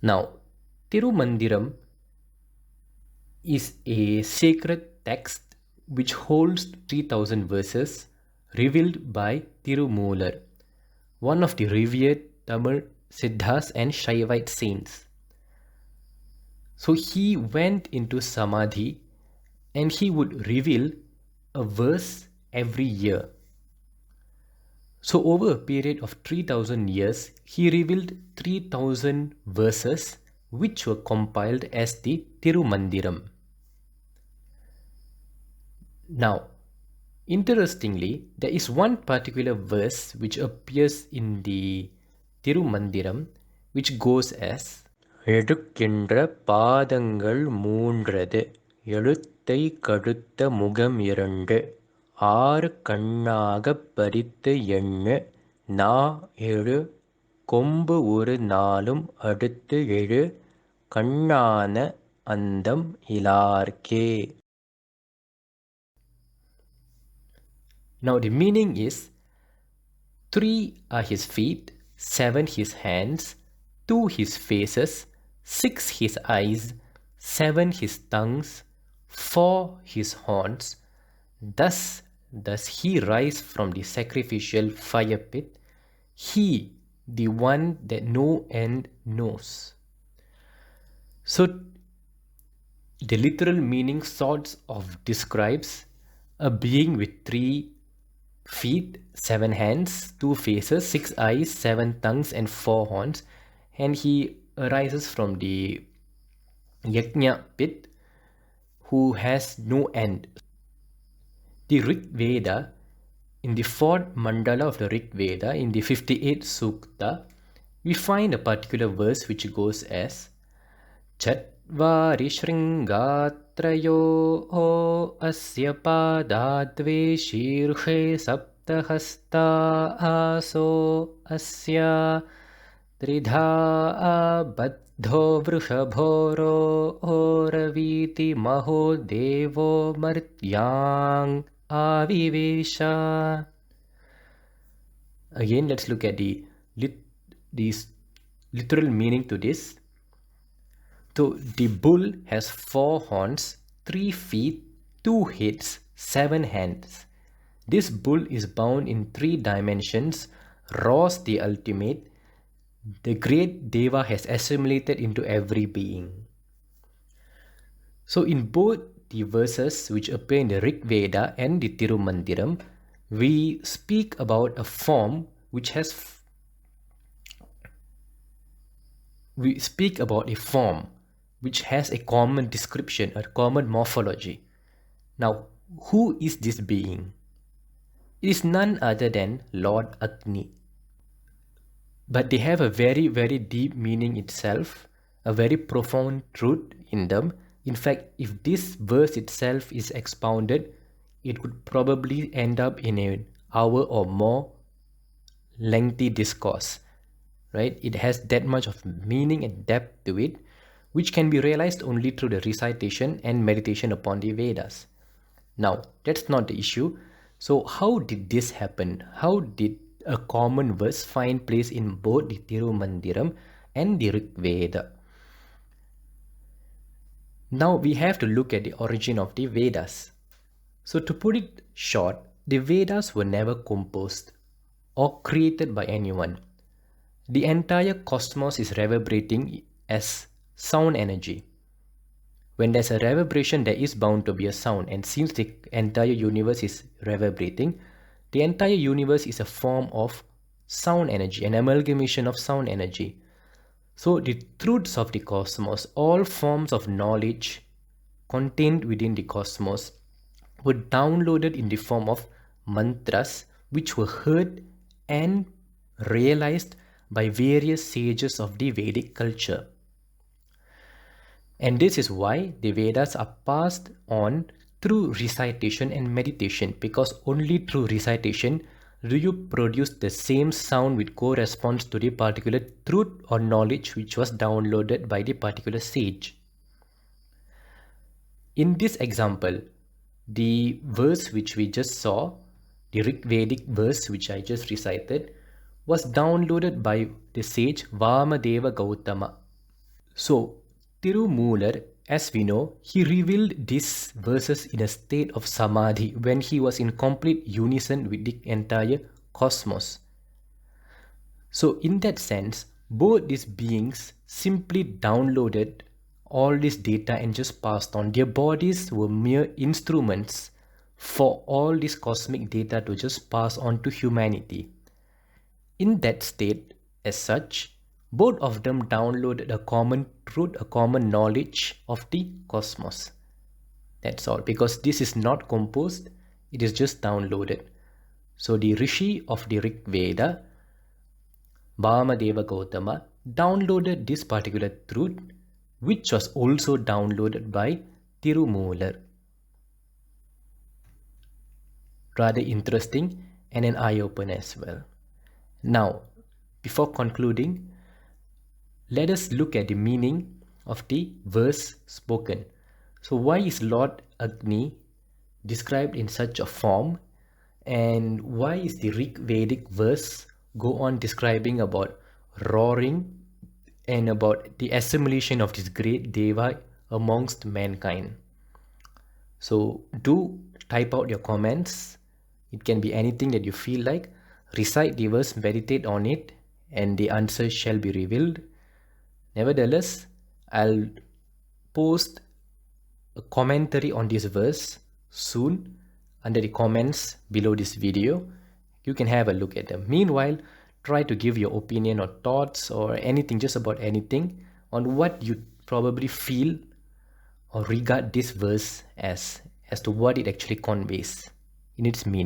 Now, Tirumandiram is a sacred text which holds 3000 verses revealed by Tirumular, one of the revered Tamil Siddhas and Shaivite saints. So he went into Samadhi and he would reveal a verse every year. So over a period of 3000 years, he revealed 3000 verses which were compiled as the Tirumandiram. Now, interestingly, there is one particular verse which appears in the Tirumandiram which goes as எடுக்கின்ற பாதங்கள் மூன்றது எழுத்தை கடுத்த முகம் இரண்டு ஆறு கண்ணாகப் பறித்து எண்ணு நா எழு கொம்பு ஒரு நாளும் அடுத்து எழு கண்ணான அந்தம் இலார்க்கே. Now the meaning is 3 are his feet, 7 his hands, 2 his faces, 6 his eyes, 7 his tongues, 4 his horns. Thus does he rise from the sacrificial fire pit, he, the one that no end knows. So the literal meaning sorts of describes a being with 3 feet, 7 hands, 2 faces, 6 eyes, 7 tongues, and 4 horns, and he arises from the Yajna pit, who has no end. The Rig Veda, in the 4th mandala of the Rig Veda, in the 58th Sukta, we find a particular verse which goes as Chatvari Shringatrayo Asya Padadve Shirhe Saptahasta Aso Asya Tridha Baddho Vrishabhoro Oraviti Maho Devo Martyang Avivesha. Again, let's look at the literal meaning to this. So the bull has 4 horns, 3 feet, 2 heads, 7 hands. This bull is bound in 3 dimensions. Ros, the ultimate, the great Deva, has assimilated into every being. So in both the verses which appear in the Rig Veda and the Tirumandiram, we speak about a form which has a common description, a common morphology. Now, who is this being? It is none other than Lord Agni. But they have a very, very deep meaning itself, a very profound truth in them. In fact, if this verse itself is expounded, it could probably end up in an hour or more lengthy discourse, right? It has that much of meaning and depth to it, which can be realized only through the recitation and meditation upon the Vedas. Now, that's not the issue. So how did this happen? How did a common verse find place in both the Tirumandiram and the Rig Veda? Now we have to look at the origin of the Vedas. So to put it short, the Vedas were never composed or created by anyone. The entire cosmos is reverberating as sound energy. When there's a reverberation, there is bound to be a sound, and since the entire universe is reverberating, the entire universe is a form of sound energy, an amalgamation of sound energy. So the truths of the cosmos, all forms of knowledge contained within the cosmos, were downloaded in the form of mantras, which were heard and realized by various sages of the Vedic culture. And this is why the Vedas are passed on through recitation and meditation, because only through recitation do you produce the same sound which corresponds to the particular truth or knowledge which was downloaded by the particular sage. In this example, the verse which we just saw, the Rig Vedic verse which I just recited, was downloaded by the sage Vamadeva Gautama. So, Tirumular, as we know, he revealed these verses in a state of samadhi when he was in complete unison with the entire cosmos. So, in that sense, both these beings simply downloaded all this data and just passed on. Their bodies were mere instruments for all this cosmic data to just pass on to humanity. In that state, as such, both of them downloaded a common truth, a common knowledge of the cosmos. That's all, because this is not composed, it is just downloaded. So the Rishi of the Rig Veda, Bhamadeva Gautama, downloaded this particular truth, which was also downloaded by Tirumular. Rather interesting and an eye-opener as well. Now, before concluding, let us look at the meaning of the verse spoken. So why is Lord Agni described in such a form, and why is the Rig Vedic verse go on describing about roaring and about the assimilation of this great Deva amongst mankind? So do type out your comments. It can be anything that you feel like. Recite the verse, meditate on it, and the answer shall be revealed. Nevertheless, I'll post a commentary on this verse soon under the comments below this video. You can have a look at them. Meanwhile, try to give your opinion or thoughts or anything, just about anything, on what you probably feel or regard this verse as to what it actually conveys in its meaning.